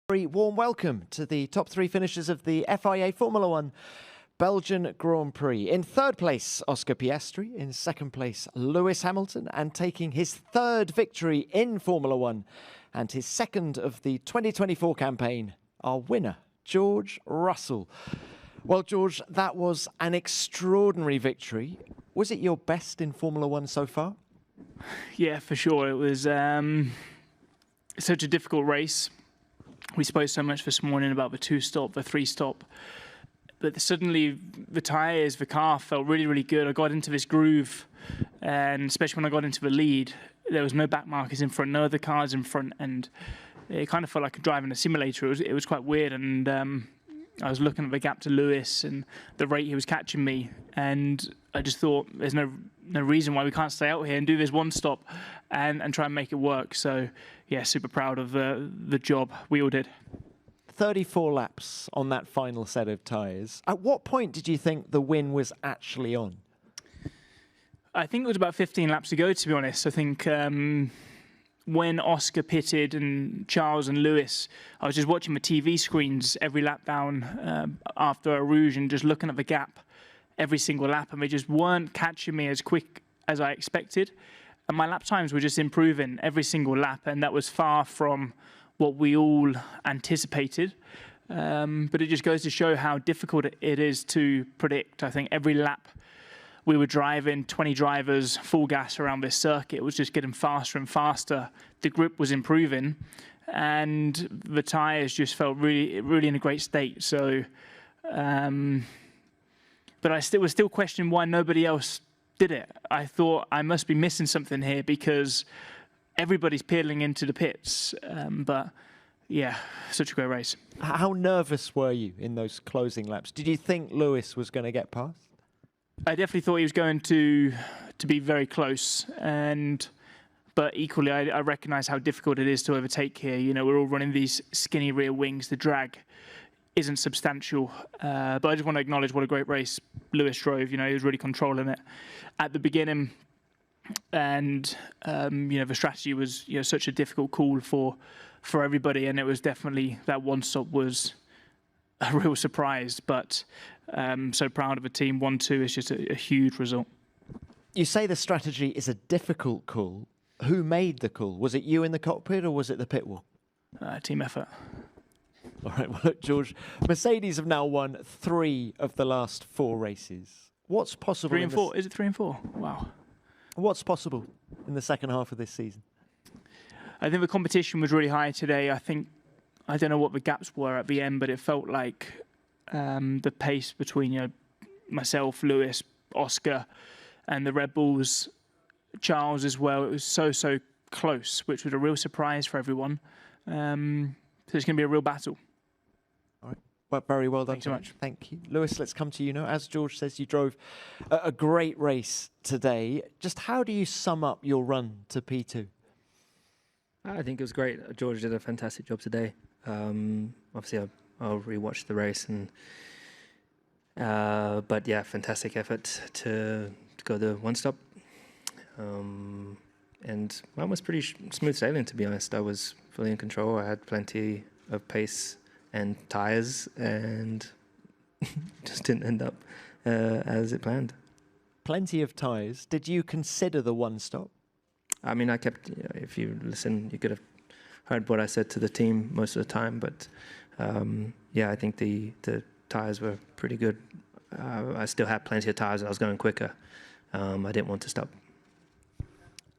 Very warm welcome to the top three finishers of the FIA Formula One Belgian Grand Prix. In third place, Oscar Piastri. In second place, Lewis Hamilton. And taking his third victory in Formula One and his second of the 2024 campaign, our winner, George Russell. Well, George, that was an extraordinary victory. Was it your best in Formula One so far? Yeah, for sure. It was such a difficult race. We spoke so much this morning about the two-stop, the three-stop, but suddenly the tyres, the car felt really, really good. I got into this groove, and especially when I got into the lead, there was no back markers in front, no other cars in front, and it kind of felt like driving a simulator. It was quite weird, and I was looking at the gap to Lewis and the rate he was catching me, and I just thought there's no reason why we can't stay out here and do this one stop and try and make it work. So yeah, super proud of the job we all did. 34 laps on that final set of tyres. At what point did you think the win was actually on? I think it was about 15 laps to go, to be honest. I think when Oscar pitted and Charles and Lewis, I was just watching the TV screens every lap down after a Rouge and just looking at the gap every single lap, and they just weren't catching me as quick as I expected. And my lap times were just improving every single lap, and that was far from what we all anticipated. But it just goes to show how difficult it is to predict. I think every lap we were driving, 20 drivers, full gas around this circuit. It was just getting faster and faster. The grip was improving, and the tyres just felt really, really in a great state. So, but I was still questioning why nobody else did it. I thought I must be missing something here because everybody's pedaling into the pits. But yeah, such a great race. How nervous were you in those closing laps? Did you think Lewis was going to get past? I definitely thought he was going to be very close, but equally I recognise how difficult it is to overtake here. You know, we're all running these skinny rear wings. The drag isn't substantial, but I just want to acknowledge what a great race Lewis drove. You know, he was really controlling it at the beginning, and you know, the strategy was such a difficult call for everybody, and it was definitely that one stop was a real surprise, but so proud of the team. 1-2 is just a huge result. You say the strategy is a difficult call. Who made the call? Was it you in the cockpit or was it the pit wall? Team effort. All right, well, look, George, Mercedes have now won 3 of the last 4 races. What's possible? 3 and 4? Is it 3 and 4? Wow. What's possible in the second half of this season? I think the competition was really high today. I don't know what the gaps were at the end, but it felt like the pace between myself, Lewis, Oscar, and the Red Bulls, Charles as well. It was so close, which was a real surprise for everyone. So it's going to be a real battle. All right. Well, very well done. Thanks so much. Thank you. Lewis, let's come to you now. As George says, you drove a great race today. Just how do you sum up your run to P2? I think it was great. George did a fantastic job today. Obviously, I'll rewatch the race, but yeah, fantastic effort to go the one stop. And mine was pretty smooth sailing, to be honest. I was fully in control. I had plenty of pace and tyres, and just didn't end up as it planned. Plenty of tyres. Did you consider the one stop? I mean, I kept, if you listen, you could have heard what I said to the team most of the time, but yeah, I think the tyres were pretty good. I still had plenty of tyres. I was going quicker. I didn't want to stop.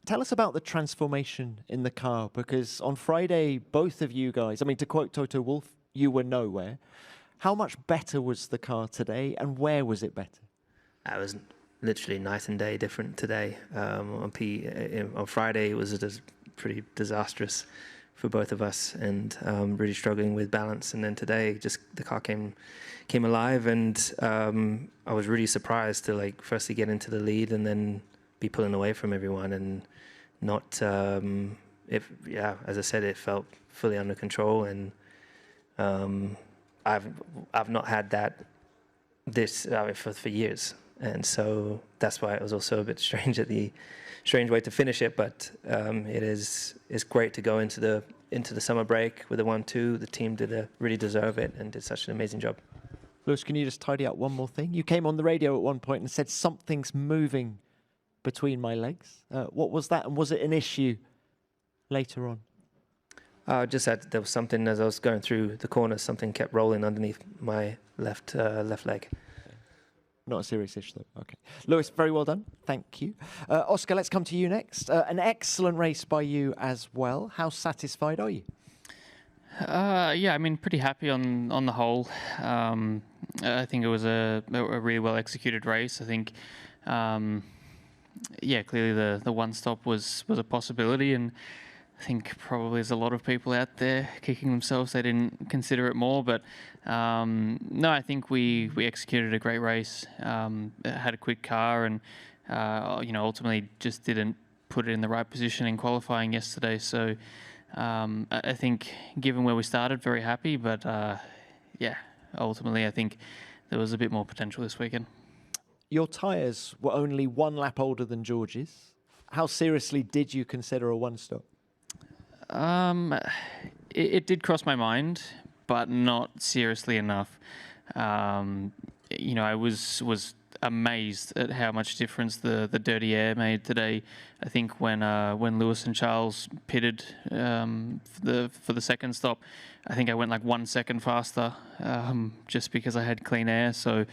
Tell us about the transformation in the car, because on Friday, both of you guys, I mean, to quote Toto Wolff, you were nowhere. How much better was the car today, and where was it better? It was literally night and day different today. On Friday, it was pretty disastrous for both of us, and really struggling with balance. And then today, just the car came alive, and I was really surprised to firstly get into the lead and then be pulling away from everyone, and not as I said, it felt fully under control, and I've not had that for years, and so that's why it was also a bit strange way to finish it. But it's great to go into into the summer break with a 1-2. The team really deserve it and did such an amazing job. Lewis, can you just tidy up one more thing? You came on the radio at one point and said something's moving between my legs. What was that, and was it an issue later on? Just that there was something as I was going through the corner, something kept rolling underneath my left leg. Not a serious issue, though. Okay. Lewis, very well done. Thank you. Oscar, let's come to you next. An excellent race by you as well. How satisfied are you? Yeah, I mean, pretty happy on the whole. I think it was a really well executed race. I think, clearly the one stop was a possibility, and I think probably there's a lot of people out there kicking themselves they didn't consider it more. But no, I think we executed a great race. Had a quick car, and ultimately just didn't put it in the right position in qualifying yesterday. So I think, given where we started, very happy. But ultimately, I think there was a bit more potential this weekend. Your tyres were only one lap older than George's. How seriously did you consider a one-stop? It did cross my mind, but not seriously enough. I was amazed at how much difference the dirty air made today. I think when Lewis and Charles pitted for the second stop, I think I went like 1 second faster just because I had clean air. So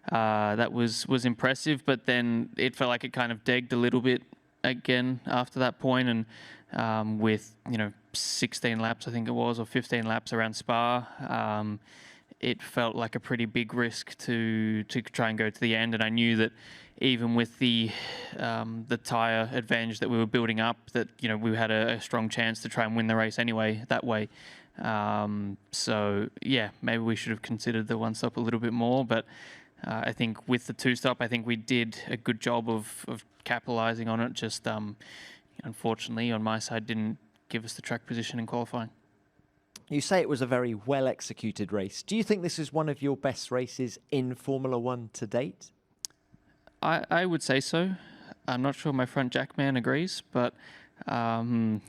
that was impressive. But then it felt like it kind of degged a little bit again after that point, and with 16 laps I think it was, or 15 laps around Spa, it felt like a pretty big risk to try and go to the end. And I knew that even with the tyre advantage that we were building up, that we had a strong chance to try and win the race anyway that way. So yeah, maybe we should have considered the one stop a little bit more, but I think with the two stop, I think we did a good job of capitalising on it. Just unfortunately, on my side, didn't give us the track position in qualifying. You say it was a very well-executed race. Do you think this is one of your best races in Formula One to date? I would say so. I'm not sure my front jack man agrees, but no,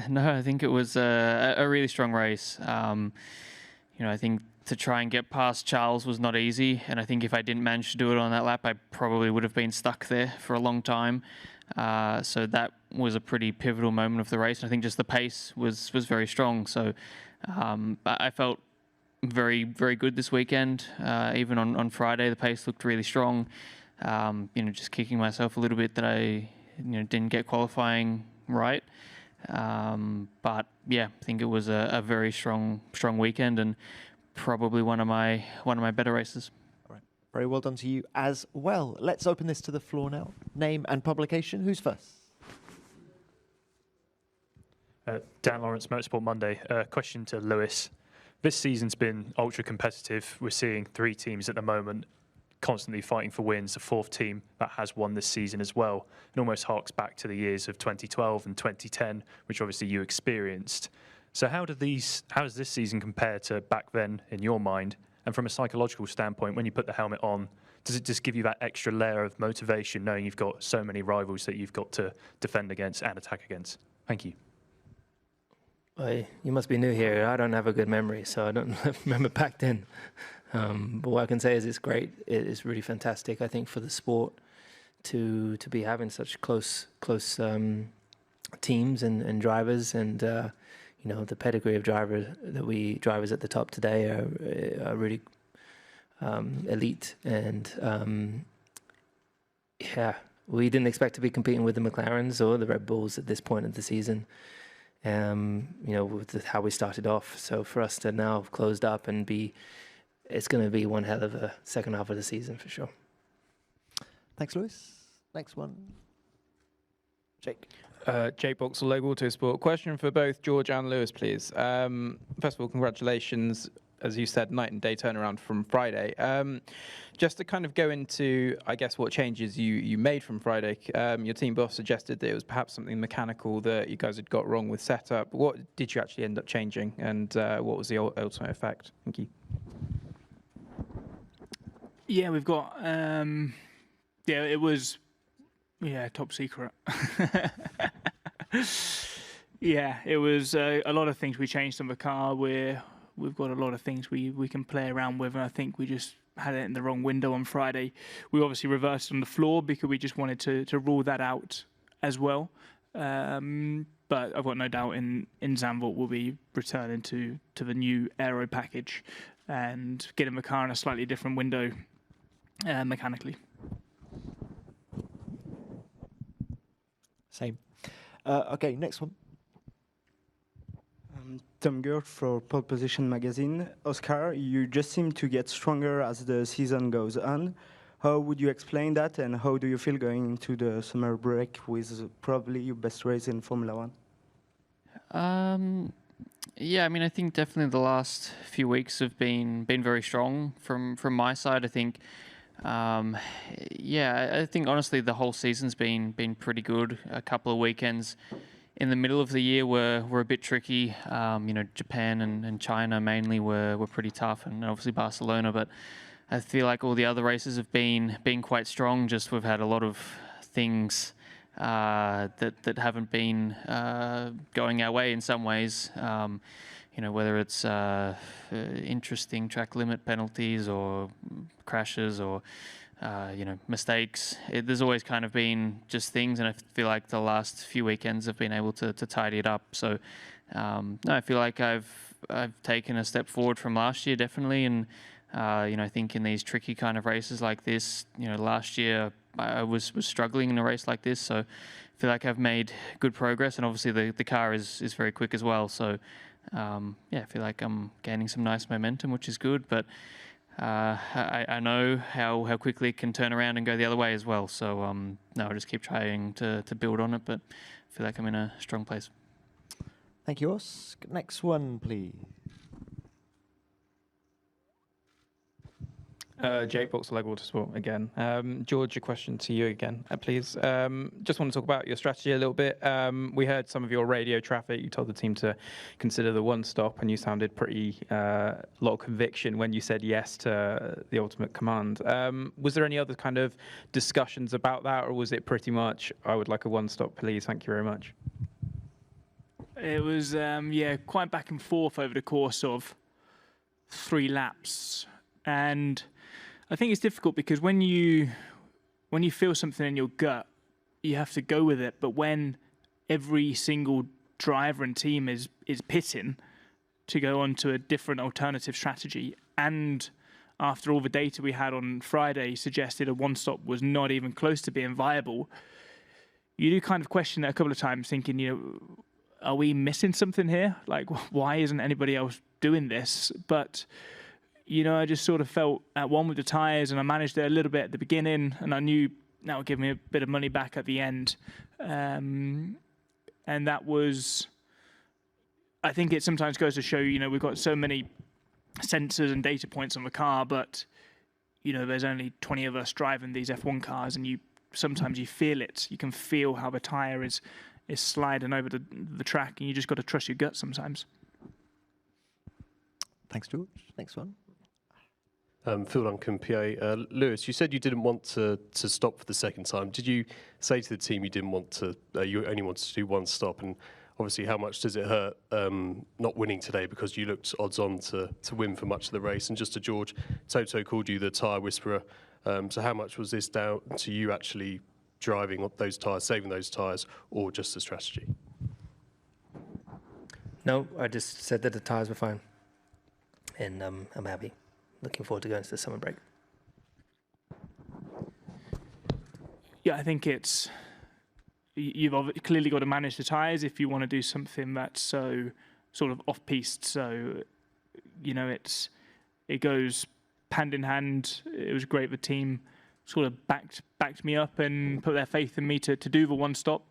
I think it was a really strong race. I think to try and get past Charles was not easy, and I think if I didn't manage to do it on that lap, I probably would have been stuck there for a long time. So that was a pretty pivotal moment of the race, and I think just the pace was very strong. So I felt very, very good this weekend. Even on Friday, the pace looked really strong. Just kicking myself a little bit that I didn't get qualifying right. But yeah, I think it was a very strong weekend, and probably one of my better races. All right. Very well done to you as well. Let's open this to the floor now. Name and publication. Who's first? Dan Lawrence, Motorsport Monday. Question to Lewis. This season's been ultra competitive. We're seeing 3 teams at the moment constantly fighting for wins. The 4th team that has won this season as well. It almost harks back to the years of 2012 and 2010, which obviously you experienced. So how does this season compare to back then in your mind? And from a psychological standpoint, when you put the helmet on, does it just give you that extra layer of motivation, knowing you've got so many rivals that you've got to defend against and attack against? Thank you. You must be new here. I don't have a good memory, so I don't remember back then. But what I can say is it's great. It is really fantastic, I think, for the sport to be having such close teams and drivers, and the pedigree of drivers at the top today are really elite. And we didn't expect to be competing with the McLarens or the Red Bulls at this point of the season. With how we started off. So for us to now have closed up and it's going to be one hell of a second half of the season for sure. Thanks, Lewis. Next one. Jake. Jake Boxall, Local Autosport. Question for both George and Lewis, please. First of all, congratulations. As you said, night and day turnaround from Friday. Just to kind of go into, I guess, what changes you made from Friday. Your team boss suggested that it was perhaps something mechanical that you guys had got wrong with setup. What did you actually end up changing, and what was the ultimate effect? Thank you. Yeah, we've got. It was. Yeah, top secret. Yeah, it was a lot of things we changed on the car. We've got a lot of things we can play around with, and I think we just had it in the wrong window on Friday. We obviously reversed on the floor because we just wanted to rule that out as well. But I've got no doubt in Zandvoort we'll be returning to the new aero package and getting the car in a slightly different window mechanically. Same. Okay, next one. Tom Gurt for Pole Position Magazine. Oscar, you just seem to get stronger as the season goes on. How would you explain that, and how do you feel going into the summer break with probably your best race in Formula One? Yeah, I mean, I think definitely the last few weeks have been very strong from my side. I think, I think honestly the whole season's been pretty good. A couple of weekends in the middle of the year were a bit tricky. Japan and China mainly were pretty tough, and obviously Barcelona. But I feel like all the other races have been quite strong. Just we've had a lot of things that haven't been going our way in some ways. Whether it's interesting track limit penalties or crashes or mistakes. There's always kind of been just things, and I feel like the last few weekends have been able to tidy it up. So I feel like I've taken a step forward from last year, definitely, and I think in these tricky kind of races like this, last year I was struggling in a race like this, so I feel like I've made good progress, and obviously the car is very quick as well. So I feel like I'm gaining some nice momentum, which is good, but I know how quickly it can turn around and go the other way as well. So I'll just keep trying to build on it, but I feel like I'm in a strong place. Thank you, Os. Next one, please. Jake Vauxhall Motorsport again. George, a question to you again, please. Just want to talk about your strategy a little bit. We heard some of your radio traffic. You told the team to consider the one stop, and you sounded pretty lot of conviction when you said yes to the ultimate command. Was there any other kind of discussions about that, or was it pretty much, I would like a one stop, please, thank you very much? It was quite back and forth over the course of 3 laps, and I think it's difficult because when you feel something in your gut, you have to go with it. But when every single driver and team is pitting to go on to a different alternative strategy, and after all the data we had on Friday suggested a one-stop was not even close to being viable, you do kind of question it a couple of times, thinking, are we missing something here? Like, why isn't anybody else doing this? But I just sort of felt at one with the tyres, and I managed it a little bit at the beginning, and I knew that would give me a bit of money back at the end. And that was, I think it sometimes goes to show, we've got so many sensors and data points on the car, but, there's only 20 of us driving these F1 cars, and sometimes you feel it. You can feel how the tyre is sliding over the track, and you just got to trust your gut sometimes. Thanks, George. Next one. Phil Duncan, PA. Lewis, you said you didn't want to stop for the second time. Did you say to the team you didn't want to? You only wanted to do one stop, and obviously, how much does it hurt not winning today because you looked odds on to win for much of the race? And just to George, Toto called you the tyre whisperer. So how much was this down to you actually driving those tyres, saving those tyres, or just the strategy? No, I just said that the tyres were fine, and I'm happy. Looking forward to going to the summer break. Yeah, I think you've clearly got to manage the tyres if you want to do something that's so sort of off-piste. So, it goes hand in hand. It was great. The team sort of backed me up and put their faith in me to do the one stop.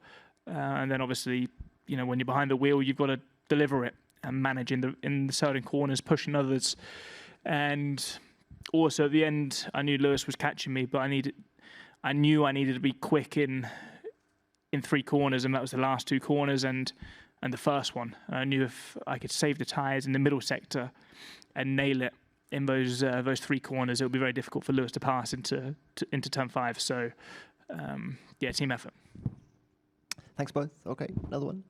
And then obviously, when you're behind the wheel, you've got to deliver it and manage in the certain corners, pushing others. And also at the end, I knew Lewis was catching me, but I knew I needed to be quick in 3 corners, and that was the last 2 corners and the first one. And I knew if I could save the tyres in the middle sector and nail it in those 3 corners, it would be very difficult for Lewis to pass into turn 5. So, team effort. Thanks both. Okay, another one.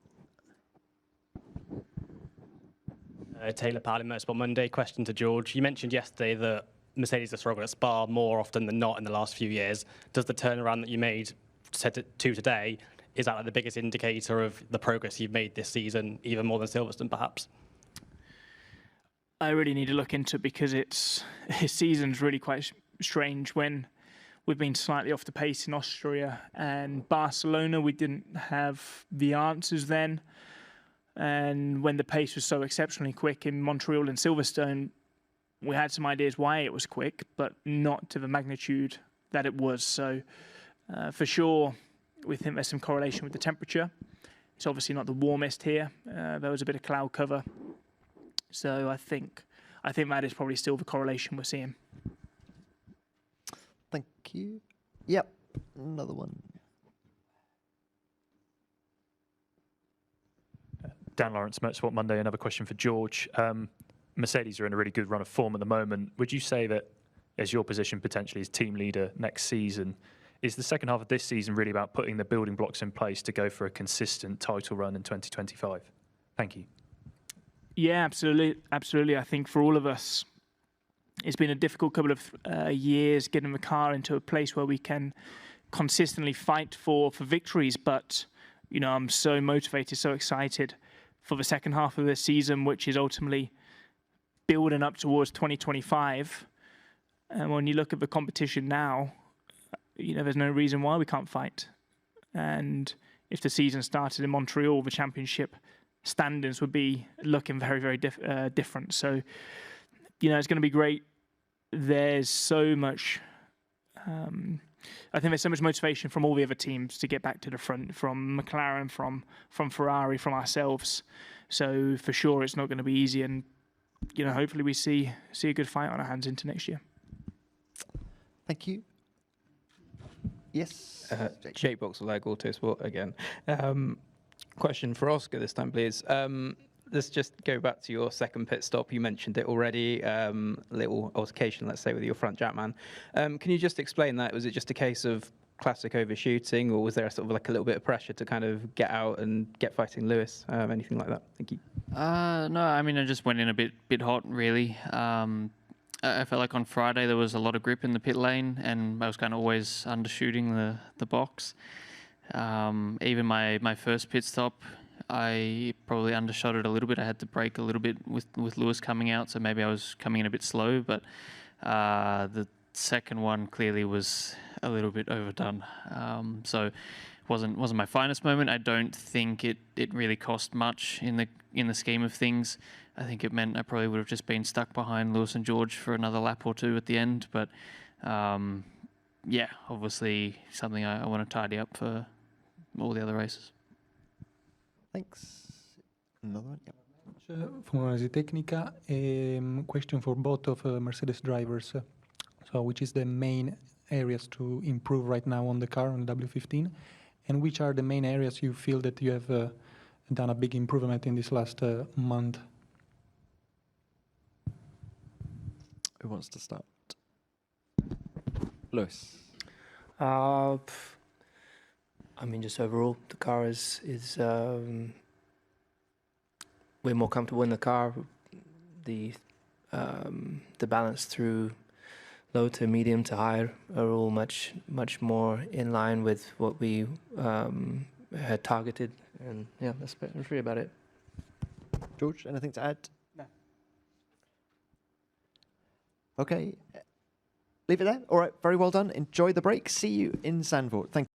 Taylor Powell, Motorsport Monday. Question to George. You mentioned yesterday that Mercedes have struggled at Spa more often than not in the last few years. Does the turnaround that you made to today, is that like the biggest indicator of the progress you've made this season, even more than Silverstone perhaps? I really need to look into it because his season's really quite strange when we've been slightly off the pace in Austria and Barcelona. We didn't have the answers then. And when the pace was so exceptionally quick in Montreal and Silverstone, we had some ideas why it was quick, but not to the magnitude that it was. So for sure, we think there's some correlation with the temperature. It's obviously not the warmest here. There was a bit of cloud cover. So I think that is probably still the correlation we're seeing. Thank you. Yep, another one. Dan Lawrence, Motorsport Monday. Another question for George. Mercedes are in a really good run of form at the moment. Would you say that, as your position potentially as team leader next season, is the second half of this season really about putting the building blocks in place to go for a consistent title run in 2025? Thank you. Yeah, absolutely. Absolutely. I think for all of us, it's been a difficult couple of years getting the car into a place where we can consistently fight for victories. But, you know, I'm so motivated, so excited for the second half of this season, which is ultimately building up towards 2025. And when you look at the competition now, you know, there's no reason why we can't fight. And if the season started in Montreal, the championship standings would be looking very, very different. So, you know, it's going to be great. There's so much, I think there's so much motivation from all the other teams to get back to the front, from McLaren, from Ferrari, from ourselves. So for sure, it's not going to be easy. And, you know, hopefully we see a good fight on our hands into next year. Thank you. Yes. Jake Boxall, like Autosport again. Question for Oscar this time, please. Let's just go back to your second pit stop. You mentioned it already. Little altercation, let's say, with your front jackman. Can you just explain that? Was it just a case of classic overshooting, or was there sort of like a little bit of pressure to kind of get out and get fighting Lewis? Anything like that? Thank you. No, I mean, I just went in a bit hot, really. I felt like on Friday there was a lot of grip in the pit lane, and I was kind of always undershooting the box. Even my first pit stop, I probably undershot it a little bit. I had to brake a little bit with Lewis coming out, so maybe I was coming in a bit slow. But the second one clearly was a little bit overdone. So it wasn't my finest moment. I don't think it really cost much in the scheme of things. I think it meant I probably would have just been stuck behind Lewis and George for another lap or two at the end. But yeah, obviously something I want to tidy up for all the other races. Thanks. Another one? Yep. From Analisi Tecnica, question for both of Mercedes drivers. So which is the main areas to improve right now on the car, on the W15? And which are the main areas you feel that you have done a big improvement in this last month? Who wants to start? Lewis. I mean, just overall, the car is way more comfortable in the car. The balance through low to medium to high are all much more in line with what we had targeted, and yeah, that's really about it. George, anything to add? No. Okay. Leave it there. All right. Very well done. Enjoy the break. See you in Zandvoort. Thank you.